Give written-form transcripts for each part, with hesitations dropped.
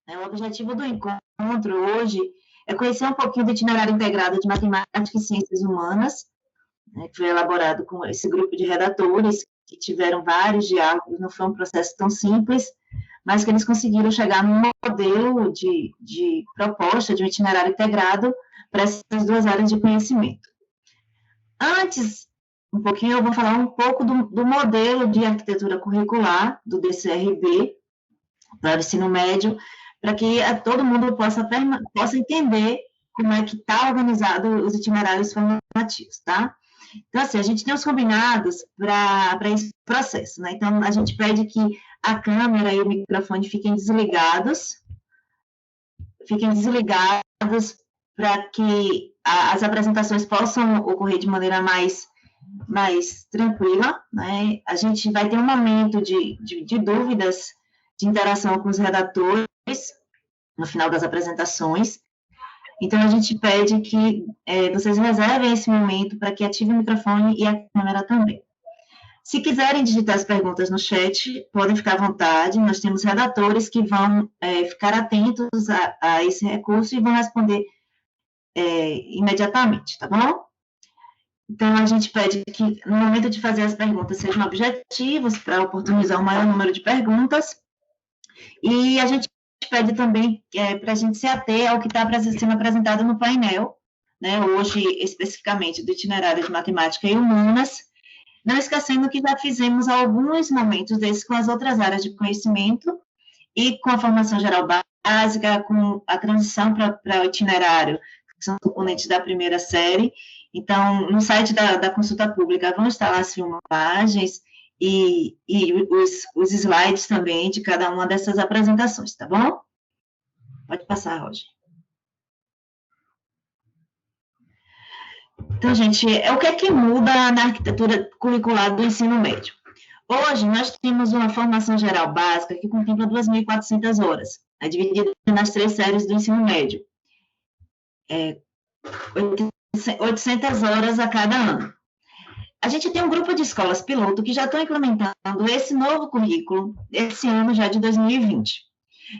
né? O objetivo do encontro hoje é conhecer um pouquinho do itinerário integrado de matemática e ciências humanas, né, que foi elaborado com esse grupo de redatores, que tiveram vários diálogos, não foi um processo tão simples, mas que eles conseguiram chegar num modelo de proposta, de um itinerário integrado para essas duas áreas de conhecimento. Antes, um pouquinho, eu vou falar um pouco do modelo de arquitetura curricular do DCRB para o ensino médio, para que todo mundo possa entender como é que está organizado os itinerários formativos, tá? Então, assim, a gente tem os combinados para esse processo, né? Então, a gente pede que a câmera e o microfone fiquem desligados para que as apresentações possam ocorrer de maneira mais tranquila, né? A gente vai ter um momento de dúvidas, de interação com os redatores no final das apresentações. Então, a gente pede que vocês reservem esse momento para que ative o microfone e a câmera também. Se quiserem digitar as perguntas no chat, podem ficar à vontade. Nós temos redatores que vão ficar atentos a esse recurso e vão responder imediatamente, tá bom? Então, a gente pede que, no momento de fazer as perguntas, sejam objetivos para oportunizar o maior número de perguntas. E a gente pede também para a gente se ater ao que está sendo apresentado no painel, né, hoje, especificamente, do itinerário de matemática e humanas, não esquecendo que já fizemos alguns momentos desses com as outras áreas de conhecimento e com a formação geral básica, com a transição para o itinerário, que são componentes da primeira série. Então, no site da consulta pública vão estar lá as filmagens e os slides também de cada uma dessas apresentações, tá bom? Pode passar, Roger. Então, gente, o que é que muda na arquitetura curricular do ensino médio? Hoje, nós temos uma formação geral básica que contempla 2.400 horas, dividida nas 3 séries do ensino médio. 800 horas a cada ano. A gente tem um grupo de escolas piloto que já estão implementando esse novo currículo, esse ano já de 2020.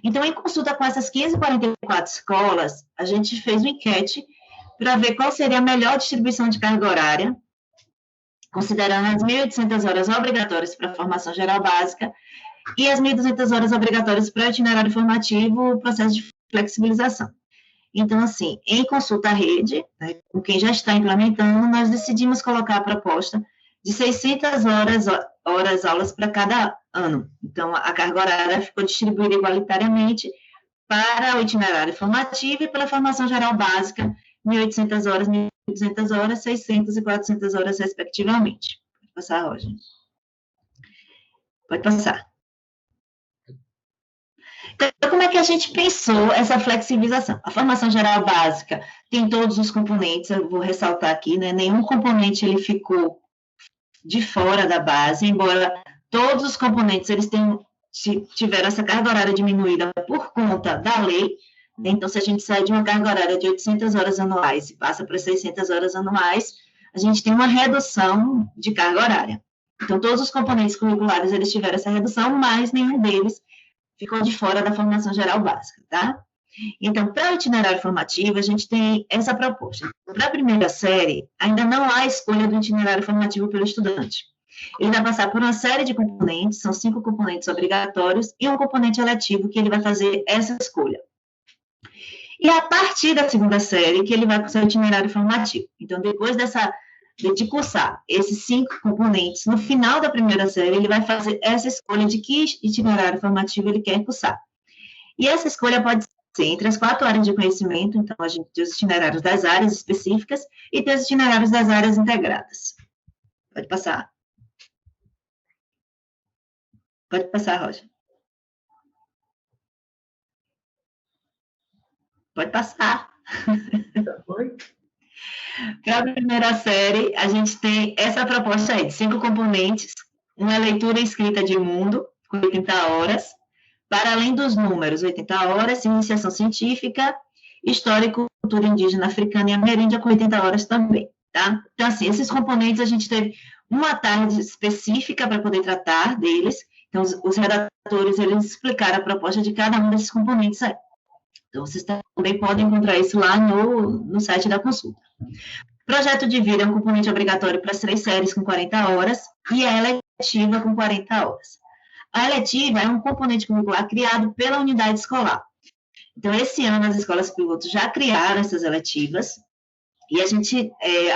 Então, em consulta com essas 544 escolas, a gente fez uma enquete para ver qual seria a melhor distribuição de carga horária, considerando as 1.800 horas obrigatórias para a formação geral básica e as 1.200 horas obrigatórias para o itinerário formativo, o processo de flexibilização. Então, assim, em consulta à rede, né, com quem já está implementando, nós decidimos colocar a proposta de 600 aulas para cada ano. Então, a carga horária ficou distribuída igualitariamente para o itinerário formativo e pela formação geral básica, 1.800 horas, 1.200 horas, 600 e 400 horas, respectivamente. Pode passar, Roger. Pode passar. Então, como é que a gente pensou essa flexibilização? A formação geral básica tem todos os componentes, eu vou ressaltar aqui, né? Nenhum componente ele ficou de fora da base, embora todos os componentes eles tiveram essa carga horária diminuída por conta da lei. Então, se a gente sai de uma carga horária de 800 horas anuais e passa para 600 horas anuais, a gente tem uma redução de carga horária. Então, todos os componentes curriculares eles tiveram essa redução, mas nenhum deles ficou de fora da formação geral básica, tá? Então, para o itinerário formativo, a gente tem essa proposta. Para a primeira série, ainda não há escolha do itinerário formativo pelo estudante. Ele vai passar por uma série de componentes, são 5 componentes obrigatórios e um componente eletivo que ele vai fazer essa escolha. E a partir da segunda série, que ele vai cursar o itinerário formativo. Então, depois de cursar esses 5 componentes, no final da primeira série, ele vai fazer essa escolha de que itinerário formativo ele quer cursar. E essa escolha pode ser entre as 4 áreas de conhecimento, então a gente tem os itinerários das áreas específicas e tem os itinerários das áreas integradas. Pode passar. Pode passar, Roger. Pode passar. Para a primeira série, a gente tem essa proposta aí, de 5 componentes, uma leitura e escrita de mundo, com 80 horas, para além dos números, 80 horas, iniciação científica, história e cultura indígena africana e ameríndia, com 80 horas também, tá? Então, assim, esses componentes, a gente teve uma tarde específica para poder tratar deles. Então, os redatores, eles explicaram a proposta de cada um desses componentes aí. Então, vocês também podem encontrar isso lá no site da consulta. Projeto de vida é um componente obrigatório para as 3 séries com 40 horas e a eletiva com 40 horas. A eletiva é um componente curricular criado pela unidade escolar. Então, esse ano, as escolas pilotos já criaram essas eletivas e a gente,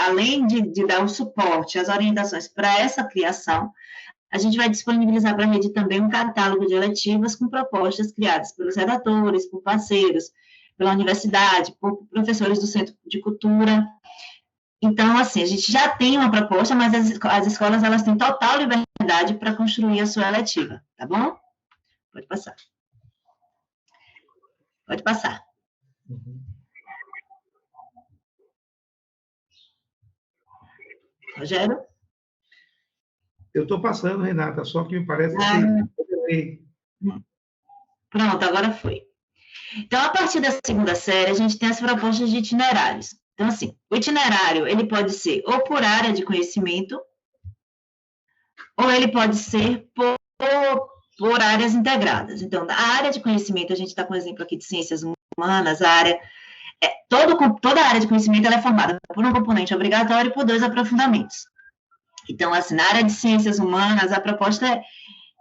além de dar o suporte, as orientações para essa criação, a gente vai disponibilizar para a rede também um catálogo de eletivas com propostas criadas pelos redatores, por parceiros, pela universidade, por professores do Centro de Cultura. Então, assim, a gente já tem uma proposta, mas as escolas, elas têm total liberdade para construir a sua eletiva, tá bom? Pode passar. Pode passar. Rogério? Eu estou passando, Renata, só que me parece que... Pronto, agora foi. Então, a partir da segunda série, a gente tem as propostas de itinerários. Então, assim, o itinerário, ele pode ser ou por área de conhecimento, ou ele pode ser por áreas integradas. Então, a área de conhecimento, a gente está com o exemplo aqui de ciências humanas, toda a área de conhecimento ela é formada por um componente obrigatório e por 2 aprofundamentos. Então, assim, na área de ciências humanas, a proposta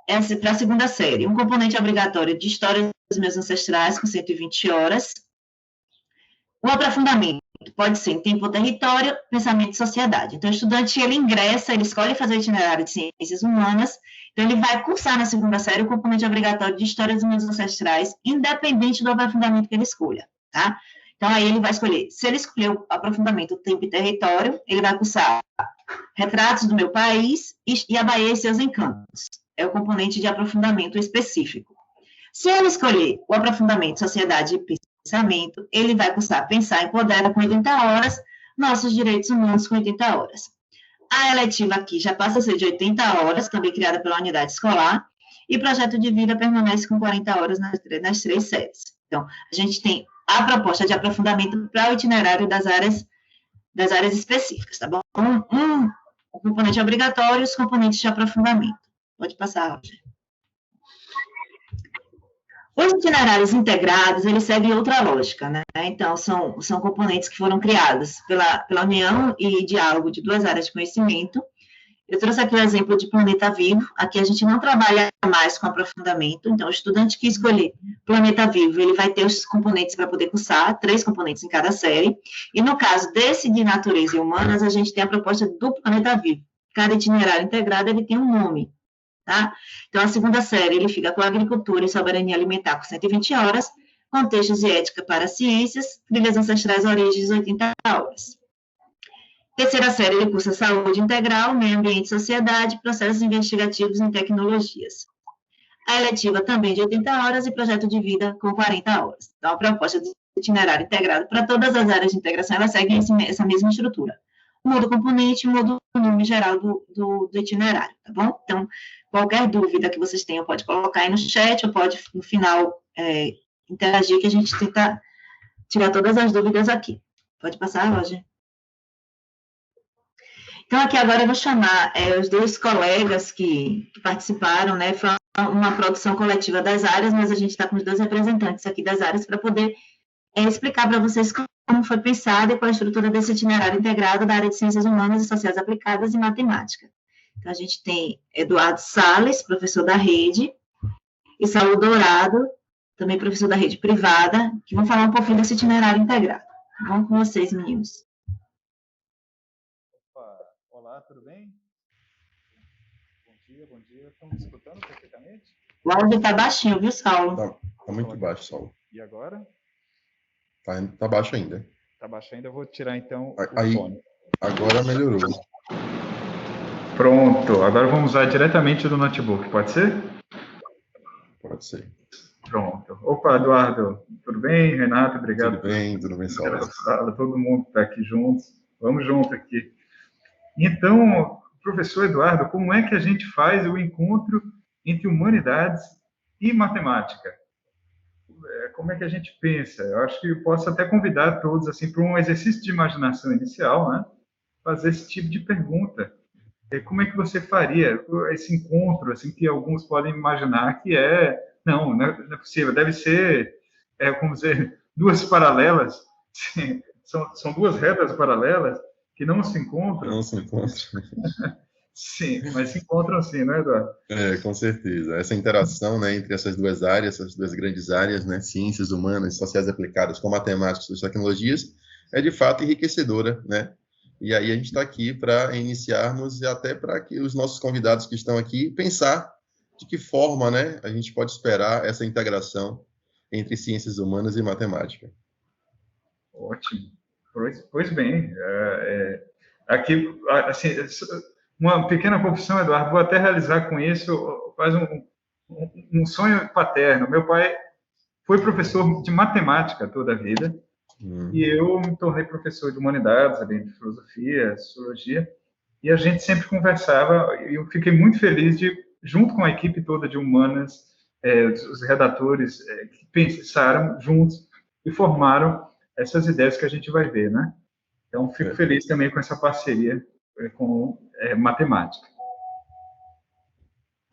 é para a segunda série, um componente obrigatório de história dos meus ancestrais, com 120 horas. O aprofundamento pode ser em tempo, território, pensamento e sociedade. Então, o estudante, ele ingressa, ele escolhe fazer o itinerário de ciências humanas, então ele vai cursar na segunda série o componente obrigatório de história dos meus ancestrais, independente do aprofundamento que ele escolha, tá? Então, aí ele vai escolher, se ele escolher o aprofundamento tempo e território, ele vai cursar retratos do meu país e a Bahia e seus encantos. É o componente de aprofundamento específico. Se ele escolher o aprofundamento sociedade e pensamento, ele vai cursar Pensar Empodera com 80 horas, Nossos Direitos Humanos com 80 horas. A eletiva aqui já passa a ser de 80 horas, também criada pela unidade escolar, e Projeto de Vida permanece com 40 horas nas 3 séries. Então, a gente tem a proposta de aprofundamento para o itinerário das áreas específicas, tá bom? O componente obrigatório e os componentes de aprofundamento. Pode passar, Roger. Os itinerários integrados, eles seguem outra lógica, né? Então, são componentes que foram criados pela união e diálogo de 2 áreas de conhecimento. Eu trouxe aqui o exemplo de Planeta Vivo. Aqui a gente não trabalha mais com aprofundamento. Então, o estudante que escolher Planeta Vivo, ele vai ter os componentes para poder cursar, 3 componentes em cada série. E no caso desse de Natureza e Humanas, a gente tem a proposta do Planeta Vivo. Cada itinerário integrado, ele tem um nome. Tá? Então, a segunda série, ele fica com Agricultura e Soberania Alimentar, com 120 horas, Contextos e Ética para Ciências, Trilhas Ancestrais Origens, 80 horas. Terceira série, ele cursa Saúde Integral, Meio Ambiente e Sociedade, Processos Investigativos em Tecnologias. A eletiva também de 80 horas e Projeto de Vida com 40 horas. Então, a proposta de itinerário integrado para todas as áreas de integração, ela segue essa mesma estrutura. Muda o componente, muda o nome geral do itinerário, tá bom? Então, qualquer dúvida que vocês tenham, pode colocar aí no chat, ou pode, no final, interagir, que a gente tenta tirar todas as dúvidas aqui. Pode passar, Roger? Então, aqui agora eu vou chamar os 2 colegas que participaram, né? Foi uma produção coletiva das áreas, mas a gente está com os 2 representantes aqui das áreas para poder explicar para vocês como foi pensado e qual a estrutura desse itinerário integrado da área de Ciências Humanas e Sociais Aplicadas e Matemática. Então, a gente tem Eduardo Salles, professor da rede, e Saulo Dourado, também professor da rede privada, que vão falar um pouquinho desse itinerário integrado. Vamos com vocês, meninos. Opa, olá, tudo bem? Bom dia. Estão me escutando perfeitamente? O áudio está baixinho, viu, Saulo? Tá muito baixo, Saulo. E agora? Tá baixo ainda. Tá baixo ainda, eu vou tirar então Aí, o fone. Agora melhorou. Pronto, agora vamos usar diretamente do notebook, pode ser? Pode ser. Pronto. Opa, Eduardo, tudo bem? Renato, obrigado. Tudo bem, Saulo. Todo mundo está aqui juntos. Vamos junto aqui. Então, professor Eduardo, como é que a gente faz o encontro entre humanidades e matemática? Como é que a gente pensa? Eu acho que eu posso até convidar todos assim para um exercício de imaginação inicial, né? Fazer esse tipo de pergunta. como é que você faria esse encontro, assim, que alguns podem imaginar que não é possível, deve ser, como dizer, duas paralelas, são duas retas paralelas que não se encontram. Não se encontra. Sim, mas se encontram sim, não é, Eduardo? Com certeza. Essa interação, né, entre essas duas áreas, essas duas grandes áreas, né, ciências humanas, sociais aplicadas com matemática e tecnologias, é de fato enriquecedora, né? E aí a gente está aqui para iniciarmos e até para que os nossos convidados que estão aqui pensar de que forma, né, a gente pode esperar essa integração entre ciências humanas e matemática. Ótimo. Pois bem, aqui, assim, uma pequena confissão, Eduardo, vou até realizar com isso quase um sonho paterno. Meu pai foi professor de matemática toda a vida, e eu me tornei professor de humanidades, de filosofia, sociologia, e a gente sempre conversava, e eu fiquei muito feliz de, junto com a equipe toda de humanas, os redatores, que pensaram juntos e formaram essas ideias que a gente vai ver, né? Então, fico feliz também com essa parceria com matemática.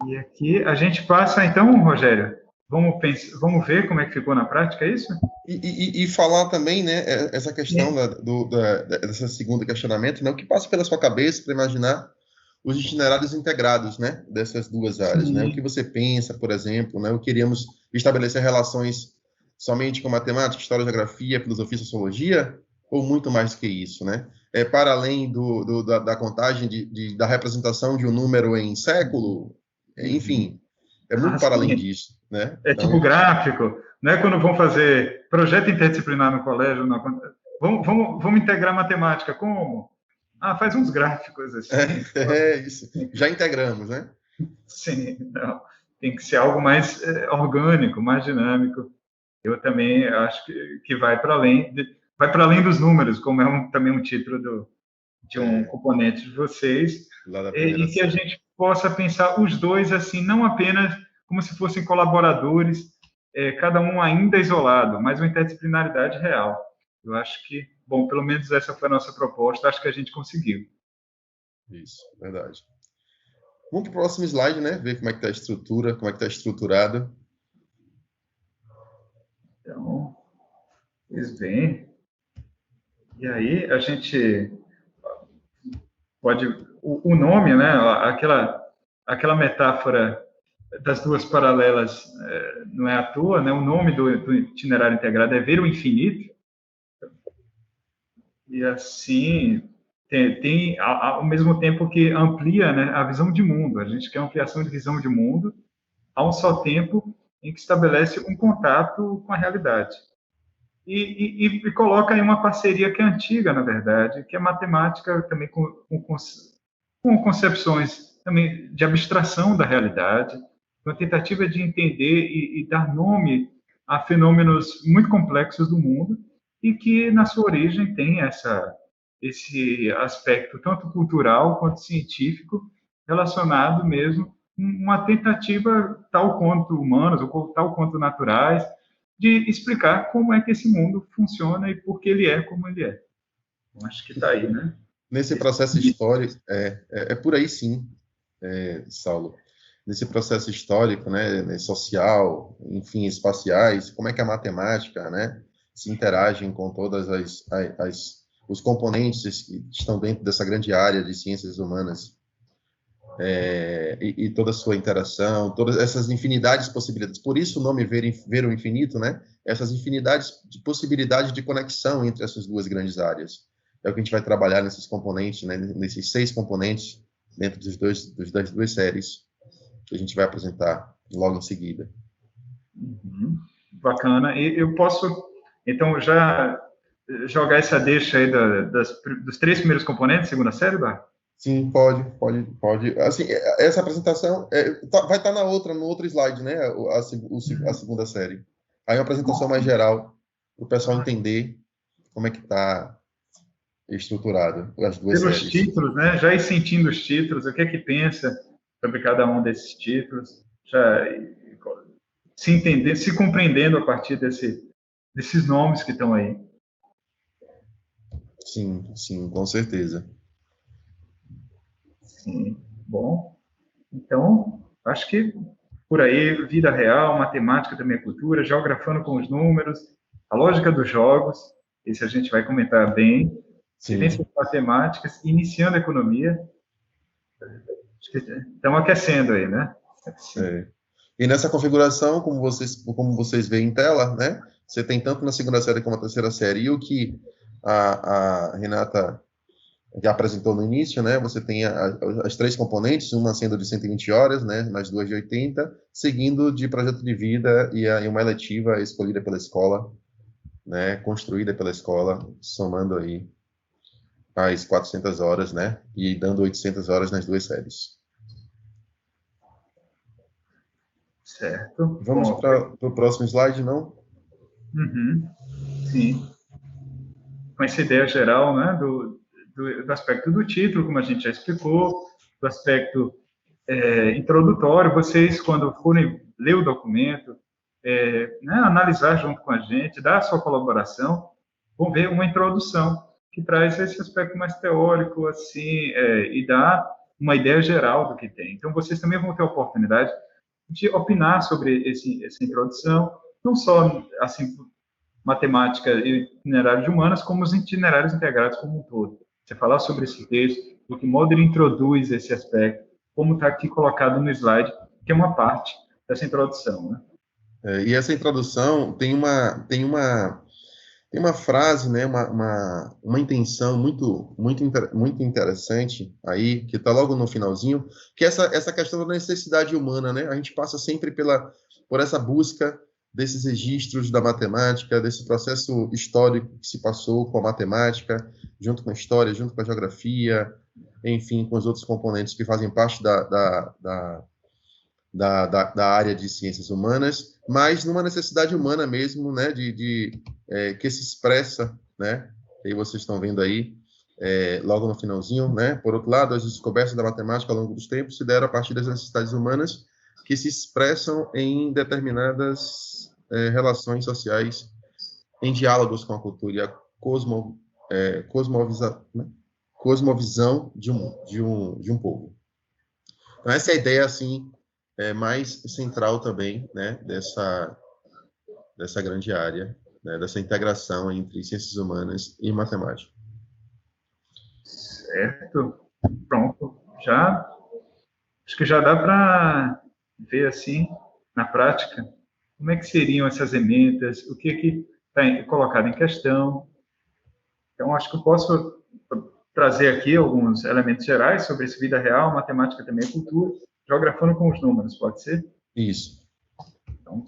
E aqui a gente passa, então, Rogério, vamos ver como é que ficou na prática, é isso? E falar também, né, essa questão dessa segunda questionamento, né, o que passa pela sua cabeça para imaginar os itinerários integrados, né, dessas duas áreas, né? O que você pensa, por exemplo, né? Queríamos estabelecer relações somente com matemática, história, geografia, filosofia, sociologia, ou muito mais que isso, né? Para além da contagem da representação de um número em século, enfim, é muito para além disso, né? Então, tipo gráfico, né? Quando vão fazer projeto interdisciplinar no colégio, vamos integrar matemática, como? Faz uns gráficos assim. Isso. Já integramos, né? Sim, não. Tem que ser algo mais orgânico, mais dinâmico. Eu também acho que vai para além dos números, como é também um título de um componente de vocês, e que a gente possa pensar os dois assim, não apenas como se fossem colaboradores, cada um ainda isolado, mas uma interdisciplinaridade real. Eu acho que, bom, pelo menos essa foi a nossa proposta, acho que a gente conseguiu. Isso, verdade. Vamos para o próximo slide, né? Ver como é que está a estrutura, como é que está estruturado. Então, pois bem. E aí a gente pode... O nome, né? Aquela metáfora das duas paralelas não é à toa, né? O nome do itinerário integrado é ver o infinito. E assim tem ao mesmo tempo que amplia, né, a visão de mundo. A gente quer ampliação de visão de mundo a um só tempo em que estabelece um contato com a realidade. E coloca aí uma parceria que é antiga, na verdade, que é matemática também com concepções também de abstração da realidade, uma tentativa de entender e dar nome a fenômenos muito complexos do mundo e que, na sua origem, tem esse aspecto tanto cultural quanto científico relacionado mesmo com uma tentativa, tal quanto humanas ou tal quanto naturais, de explicar como é que esse mundo funciona e por que ele é como ele é. Eu acho que está aí, né? Nesse processo histórico, é por aí sim, Saulo. Nesse processo histórico, né, social, enfim, espaciais, como é que a matemática, né, se interagem com todas os componentes que estão dentro dessa grande área de ciências humanas, e toda a sua interação, todas essas infinidades de possibilidades. Por isso o nome Ver o Infinito, né? Essas infinidades de possibilidades de conexão entre essas duas grandes áreas. É o que a gente vai trabalhar nesses componentes, né? Nesses 6 componentes dentro das duas séries que a gente vai apresentar logo em seguida. Bacana. E eu posso, então, já jogar essa deixa aí dos 3 primeiros componentes, segunda série, Bar? Sim, pode. Assim, essa apresentação vai estar no outro slide, né? A segunda série. Aí uma apresentação mais geral, para o pessoal entender como é que está estruturado as duas Pelos séries. títulos, né? Já ir sentindo os títulos, o que é que pensa sobre cada um desses títulos, já se entender, se compreendendo a partir desses nomes que estão aí. Sim, com certeza. Sim, bom. Então, acho que por aí, vida real, matemática também é cultura, geografando com os números, a lógica dos jogos, esse a gente vai comentar bem, Sim. ciências matemáticas, iniciando a economia, estão aquecendo aí, né? É. E nessa configuração, como vocês veem em tela, né? Você tem tanto na segunda série como na terceira série. E o que a Renata já apresentou no início, né? Você tem as três componentes, uma sendo de 120 horas, né? Mais duas de 80, seguindo de projeto de vida e uma eletiva escolhida pela escola, né? Construída pela escola, somando aí as 400 horas, né? E dando 800 horas nas duas séries. Certo. Vamos para o próximo slide, não? Uhum. Sim. Com essa ideia geral, né, do aspecto do título, como a gente já explicou, do aspecto introdutório, vocês, quando forem ler o documento, né, analisar junto com a gente, dar a sua colaboração, vão ver uma introdução que traz esse aspecto mais teórico, assim, e dá uma ideia geral do que tem. Então, vocês também vão ter a oportunidade de opinar sobre essa introdução, não só, assim, matemática e itinerário de humanas, como os itinerários integrados como um todo. Você falar sobre esse texto, de que modo ele introduz esse aspecto, como está aqui colocado no slide, que é uma parte dessa introdução, né? E essa introdução tem uma frase, né, uma intenção muito interessante aí, que está logo no finalzinho, que é essa questão da necessidade humana, né? A gente passa sempre por essa busca desses registros da matemática, desse processo histórico que se passou com a matemática, junto com a história, junto com a geografia, enfim, com os outros componentes que fazem parte da área de ciências humanas, mas numa necessidade humana mesmo, né, que se expressa, né, e vocês estão vendo aí, logo no finalzinho, né, por outro lado, as descobertas da matemática ao longo dos tempos se deram a partir das necessidades humanas que se expressam em determinadas relações sociais, em diálogos com a cultura e a cosmovisão de um povo. Então, essa é a ideia, assim, mais central também, né, dessa grande área, né, dessa integração entre ciências humanas e matemática. Certo. Pronto. Acho que já dá para ver, assim, na prática, como é que seriam essas emendas, o que está colocado em questão. Então, acho que eu posso trazer aqui alguns elementos gerais sobre essa vida real, matemática também é cultura, geografando com os números, pode ser? Isso. Então,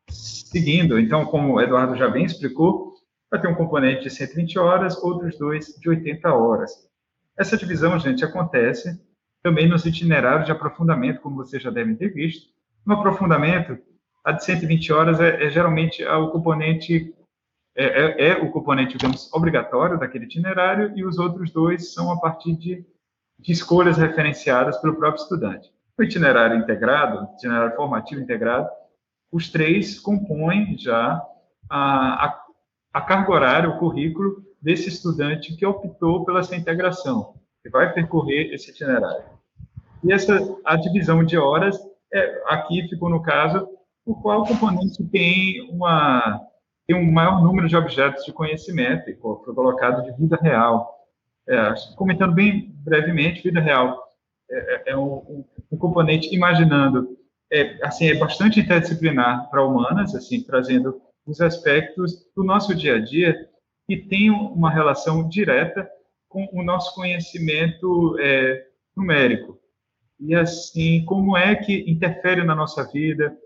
seguindo, então, como o Eduardo já bem explicou, vai ter um componente de 120 horas, outros dois de 80 horas. Essa divisão, gente, acontece também nos itinerários de aprofundamento, como vocês já devem ter visto. No aprofundamento, a de 120 horas geralmente o componente o componente, digamos, obrigatório daquele itinerário, e os outros dois são a partir de escolhas referenciadas pelo próprio estudante. O itinerário integrado, itinerário formativo integrado, os três compõem já a carga horária, o currículo desse estudante que optou pela essa integração, que vai percorrer esse itinerário. E a divisão de horas, aqui ficou no caso, o qual componente tem um maior número de objetos de conhecimento, e foi colocado de vida real. Comentando bem brevemente, vida real é um componente, imaginando, assim, é bastante interdisciplinar para humanas, assim, trazendo os aspectos do nosso dia a dia que tem uma relação direta com o nosso conhecimento numérico. E, assim, como é que interfere na nossa vida,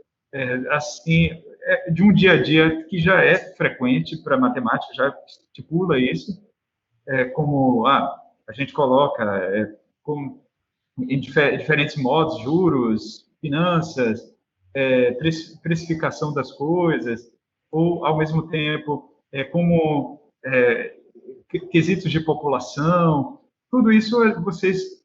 assim, de um dia a dia que já é frequente para a matemática, já estipula isso, como a gente coloca em diferentes modos, juros, finanças, precificação das coisas, ou, ao mesmo tempo, como quesitos de população, tudo isso vocês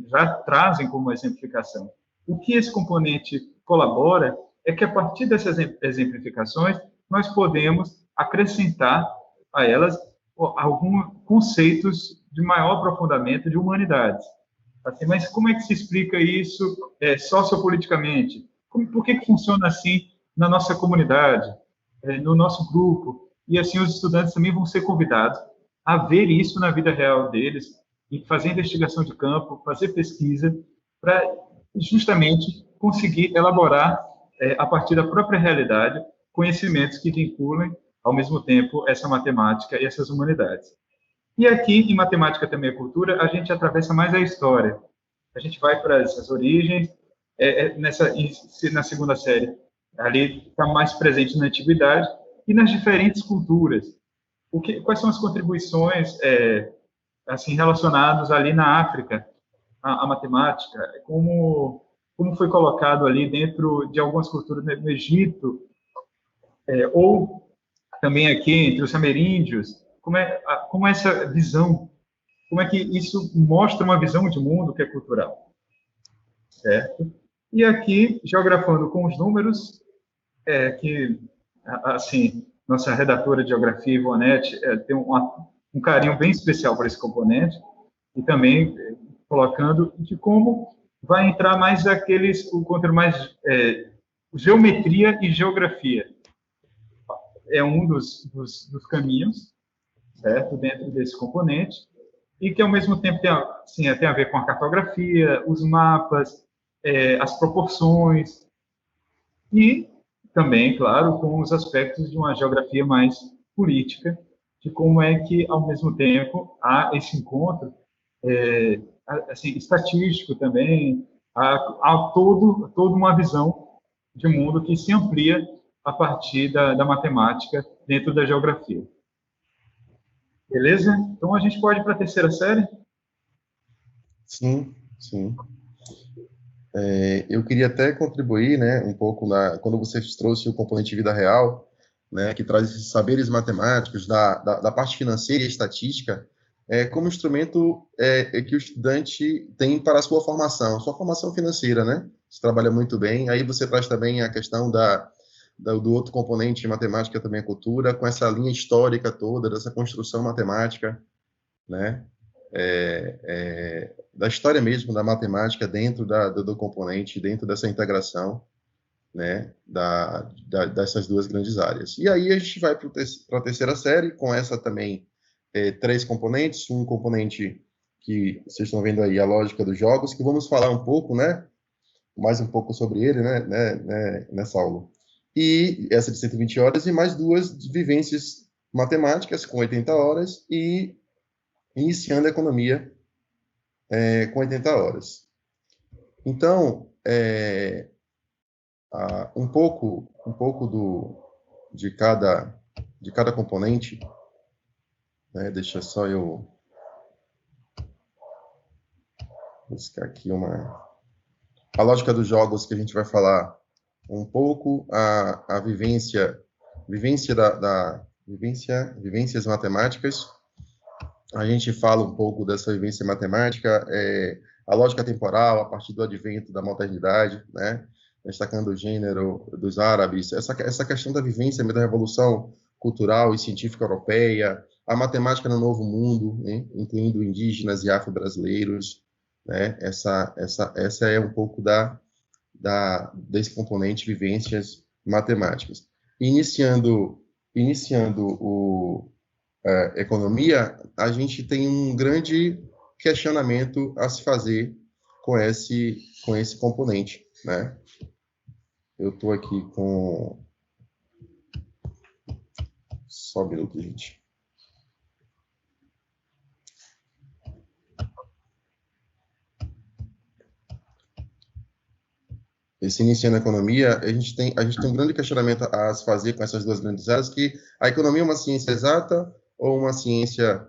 já trazem como exemplificação. O que esse componente colabora é que, a partir dessas exemplificações, nós podemos acrescentar a elas alguns conceitos de maior aprofundamento de humanidades. Assim, mas como é que se explica isso sociopoliticamente? Por que funciona assim na nossa comunidade, no nosso grupo? E assim os estudantes também vão ser convidados a ver isso na vida real deles e fazer investigação de campo, fazer pesquisa, para justamente conseguir elaborar, a partir da própria realidade, conhecimentos que vinculem, ao mesmo tempo, essa matemática e essas humanidades. E aqui, em Matemática também e Cultura, a gente atravessa mais a história. A gente vai para essas origens, na segunda série, ali está mais presente na antiguidade e nas diferentes culturas. Quais são as contribuições assim relacionadas ali na África à matemática? Como foi colocado ali dentro de algumas culturas no Egito, ou também aqui entre os ameríndios? Como é essa visão? Como é que isso mostra uma visão de mundo que é cultural? Certo? E aqui, geografando com os números, que, assim, nossa redatora de geografia, Ivonete, tem um carinho bem especial por esse componente, e também colocando de como vai entrar mais o conteúdo mais geometria e geografia. É um dos caminhos, certo, dentro desse componente, e que, ao mesmo tempo, tem a ver com a cartografia, os mapas, as proporções, e também, claro, com os aspectos de uma geografia mais política, de como é que, ao mesmo tempo, há esse encontro assim, estatístico também, há toda uma visão de mundo que se amplia a partir da matemática dentro da geografia. Beleza? Então, a gente pode ir para a terceira série? Sim, sim. Eu queria até contribuir, né, um pouco quando você trouxe o componente de vida real, né, que traz esses saberes matemáticos da parte financeira e estatística, como instrumento que o estudante tem para a sua formação financeira, né? Você trabalha muito bem. Aí você traz também a questão do outro componente de matemática, também a cultura, com essa linha histórica toda, dessa construção matemática, né? Da história mesmo da matemática dentro do componente, dentro dessa integração, né, dessas duas grandes áreas. E aí a gente vai para a terceira série, com essa também 3 componentes, um componente que vocês estão vendo aí, a lógica dos jogos, que vamos falar um pouco, né, mais um pouco sobre ele, né, nessa aula. E essa de 120 horas, e mais 2 vivências matemáticas, com 80 horas, e iniciando a economia com 80 horas. Então, um pouco de cada componente, né? Deixa só eu buscar aqui a lógica dos jogos, que a gente vai falar um pouco, a vivências matemáticas. A gente fala um pouco dessa vivência matemática, a lógica temporal, a partir do advento da modernidade, né? Destacando o gênero dos árabes, essa questão da vivência da revolução cultural e científica europeia, a matemática no Novo Mundo, né? Incluindo indígenas e afro-brasileiros, né? Essa é um pouco desse componente vivências matemáticas. Iniciando economia, a gente tem um grande questionamento a se fazer com esse componente, né? Eu estou aqui com... Só um minuto, gente. Esse iniciando a economia, a gente tem um grande questionamento a se fazer com essas duas grandes áreas, que a economia é uma ciência exata ou uma ciência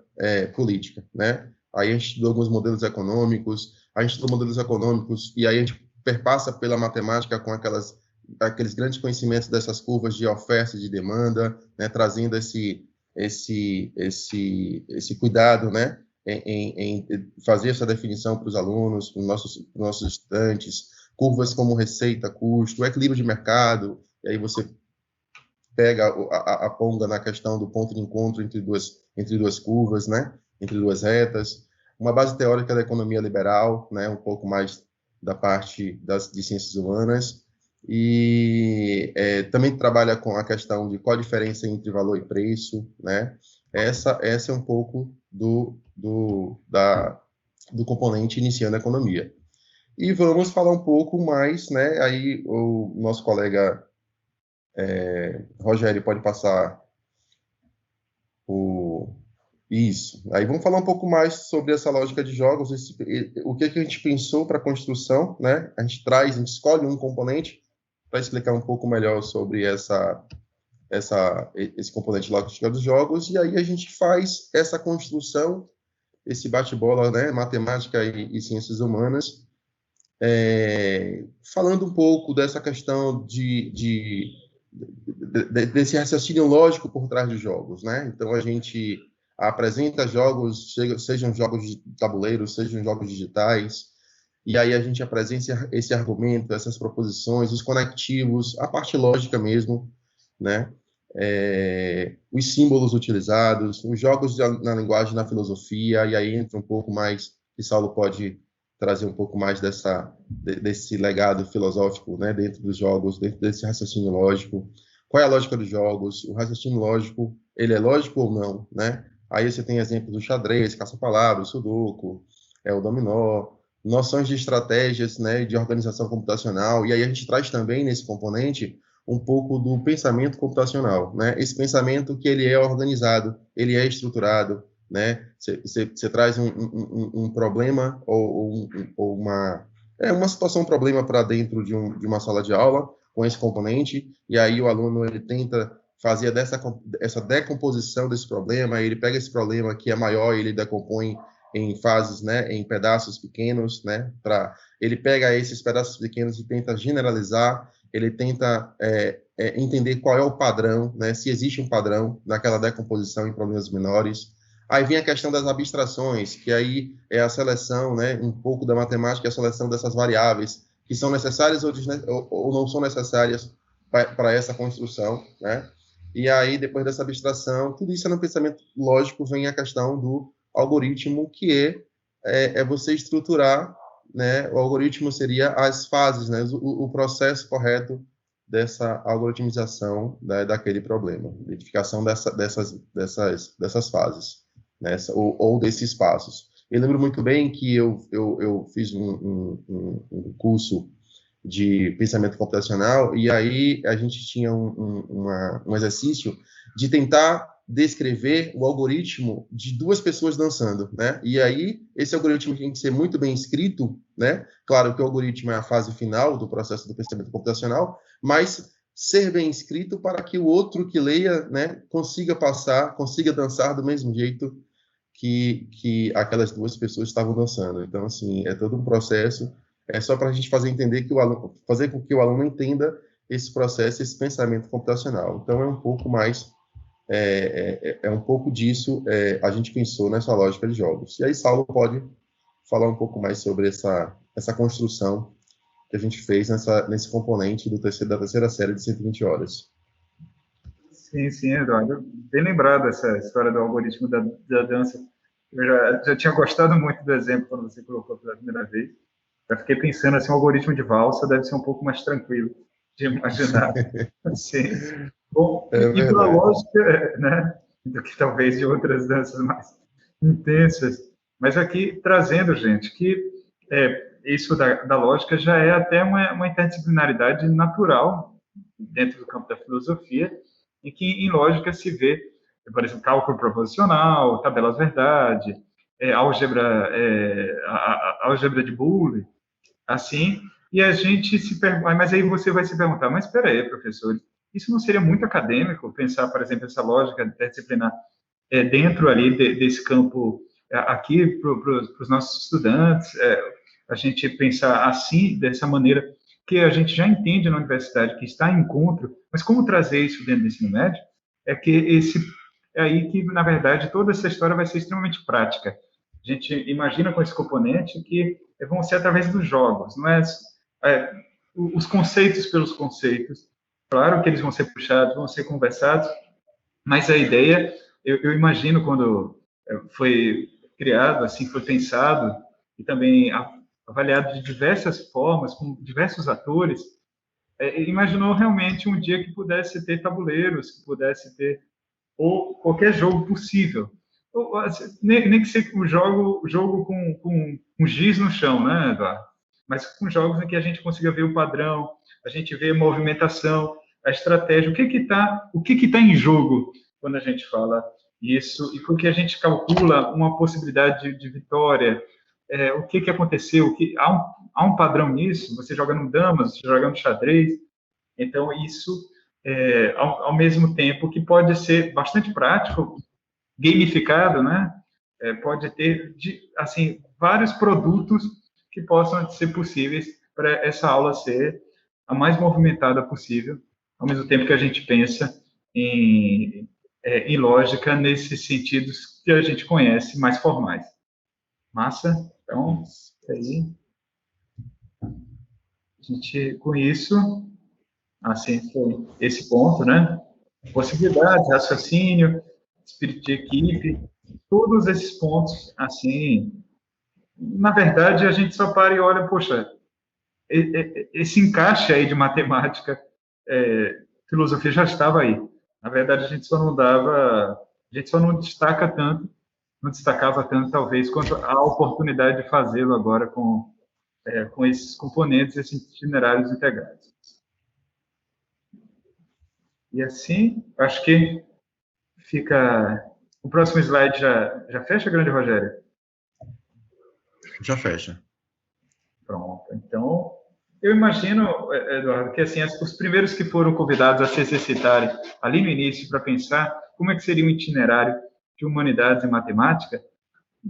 política, né? Aí a gente estuda alguns modelos econômicos, e aí a gente perpassa pela matemática com aqueles grandes conhecimentos dessas curvas de oferta e de demanda, né? Trazendo esse cuidado, né? Em fazer essa definição para os alunos, para os nossos estudantes, curvas como receita, custo, equilíbrio de mercado, e aí você pega a ponga na questão do ponto de encontro entre duas curvas, né? Entre duas retas. uma base teórica da economia liberal, né, um pouco mais da parte de ciências humanas, e também trabalha com a questão de qual a diferença entre valor e preço, né? Essa é um pouco do componente iniciando a economia. E vamos falar um pouco mais, né? Aí o nosso colega Rogério pode passar isso. Aí vamos falar um pouco mais sobre essa lógica de jogos, o que a gente pensou para a construção, né? A gente escolhe um componente para explicar um pouco melhor sobre esse componente lógica dos jogos, e aí a gente faz essa construção, esse bate-bola, né? Matemática e ciências humanas, falando um pouco dessa questão desse raciocínio lógico por trás dos jogos, né? Então a gente apresenta jogos, sejam jogos de tabuleiro, sejam jogos digitais, e aí a gente apresenta esse argumento, essas proposições, os conectivos, a parte lógica mesmo, né? Os símbolos utilizados, os jogos na linguagem, na filosofia, e aí entra um pouco mais, e Saulo pode trazer um pouco mais desse legado filosófico, né, dentro dos jogos, dentro desse raciocínio lógico. Qual é a lógica dos jogos? O raciocínio lógico, ele é lógico ou não, né? Aí você tem exemplos do xadrez, caça-palavras, sudoku, o dominó, noções de estratégias, né, de organização computacional, e aí a gente traz também nesse componente um pouco do pensamento computacional, né? Esse pensamento que ele é organizado, ele é estruturado, né? Você traz um problema ou uma situação, um problema para dentro de uma sala de aula com esse componente, e aí o aluno ele tenta fazer essa decomposição desse problema, ele pega esse problema que é maior, ele decompõe em fases, né, em pedaços pequenos, né? Ele pega esses pedaços pequenos e tenta generalizar, ele tenta entender qual é o padrão, né? Se existe um padrão naquela decomposição em problemas menores. Aí vem a questão das abstrações, que aí é a seleção, né, um pouco da matemática, a seleção dessas variáveis que são necessárias ou não são necessárias para essa construção, né? E aí, depois dessa abstração, tudo isso no pensamento lógico, vem a questão do algoritmo, que é você estruturar, né? O algoritmo seria as fases, né? O processo correto dessa algoritmização, né, daquele problema, identificação dessas fases, né, ou desses passos. Eu lembro muito bem que eu fiz um curso de pensamento computacional, e aí a gente tinha um exercício de tentar descrever o algoritmo de duas pessoas dançando, né? E aí esse algoritmo tem que ser muito bem escrito, né? Claro que o algoritmo é a fase final do processo do pensamento computacional, mas ser bem escrito para que o outro que leia, né, consiga dançar do mesmo jeito que aquelas duas pessoas estavam dançando. Então, assim, é todo um processo, é só para a gente fazer com que o aluno entenda esse processo, esse pensamento computacional. Então, é um pouco mais, um pouco disso, a gente pensou nessa lógica de jogos. E aí, Saulo pode falar um pouco mais sobre essa construção que a gente fez nesse componente da terceira série de 120 horas. Sim, Eduardo. Bem lembrado essa história do algoritmo da dança. Eu já tinha gostado muito do exemplo quando você colocou pela primeira vez. Já fiquei pensando assim, o algoritmo de valsa deve ser um pouco mais tranquilo de imaginar. Sim. Bom, e pela lógica, né, do que talvez de outras danças mais intensas. Mas aqui trazendo, gente, que isso da lógica já é até uma interdisciplinaridade natural dentro do campo da filosofia, em que em lógica se vê, por exemplo, cálculo proposicional, tabelas verdade, álgebra de Boole, assim, e a gente se pergunta, mas aí você vai se perguntar, mas espera aí, professor, isso não seria muito acadêmico pensar, por exemplo, essa lógica interdisciplinar dentro ali desse campo aqui para os nossos estudantes, a gente pensar assim, dessa maneira que a gente já entende na universidade, que está em encontro, mas como trazer isso dentro do ensino médio? É aí que, na verdade, toda essa história vai ser extremamente prática. A gente imagina com esse componente que vão ser através dos jogos, não os conceitos pelos conceitos. Claro que eles vão ser puxados, vão ser conversados, mas a ideia, eu imagino quando foi criado, assim foi pensado, e também avaliado de diversas formas, com diversos atores, imaginou realmente um dia que pudesse ter tabuleiros, que pudesse ter ou qualquer jogo possível. Ou, assim, nem que seja um jogo com giz no chão, né, Eduardo? Mas com jogos em que a gente consiga ver o padrão, a gente vê a movimentação, a estratégia, o que tá em jogo quando a gente fala isso, e porque a gente calcula uma possibilidade de vitória, o que aconteceu, há um padrão nisso, você joga no damas, você joga no xadrez, então isso, ao mesmo tempo que pode ser bastante prático, gamificado, né? Pode ter, assim, vários produtos que possam ser possíveis para essa aula ser a mais movimentada possível, ao mesmo tempo que a gente pensa em lógica nesses sentidos que a gente conhece mais formais. Massa? Então, aí, a gente, com isso, assim, foi esse ponto, né? Possibilidades, raciocínio, espírito de equipe, todos esses pontos, assim, na verdade, a gente só para e olha, poxa, esse encaixe aí de matemática, filosofia já estava aí. Na verdade, a gente só não destacava tanto, talvez, quanto a oportunidade de fazê-lo agora com esses componentes, esses itinerários integrados. E assim, acho que fica... O próximo slide já fecha, grande Rogério? Já fecha. Pronto. Então, eu imagino, Eduardo, que assim, os primeiros que foram convidados a se exercitarem ali no início para pensar como é que seria um itinerário de humanidades e matemática,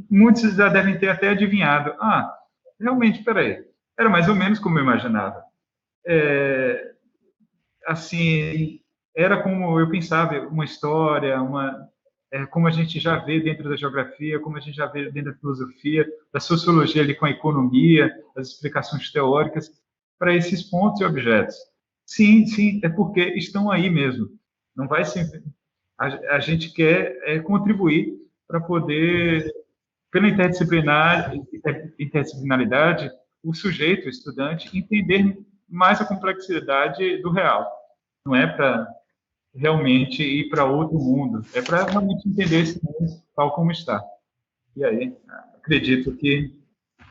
muitos já devem ter até adivinhado. Ah, realmente, peraí, era mais ou menos como eu imaginava. Assim, era como eu pensava, uma história, como a gente já vê dentro da geografia, como a gente já vê dentro da filosofia, da sociologia ali com a economia, as explicações teóricas para esses pontos e objetos. Sim, sim, é porque estão aí mesmo. Não vai ser... A gente quer contribuir para poder, pela interdisciplinaridade, o sujeito, o estudante, entender mais a complexidade do real. Não é para realmente ir para outro mundo, é para realmente entender esse mundo tal como está. E aí, acredito que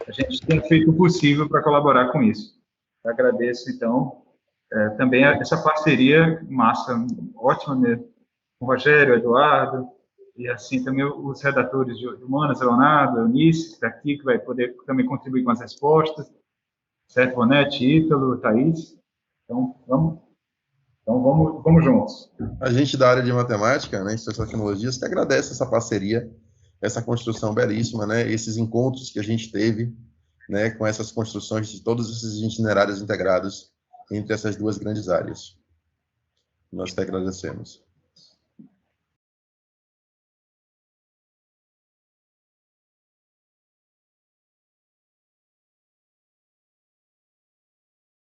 a gente tem feito o possível para colaborar com isso. Eu agradeço, então, também essa parceria massa, ótima mesmo, com o Rogério, o Eduardo, e assim também os redatores de Humanas, Leonardo, Eunice, que está aqui, que vai poder também contribuir com as respostas, certo, Bonete, Ítalo, Thaís. Então, vamos juntos. A gente da área de matemática, né, Instituto de Tecnologias, que agradece essa parceria, essa construção belíssima, né, esses encontros que a gente teve, né, com essas construções de todos esses itinerários integrados entre essas duas grandes áreas. Nós te agradecemos.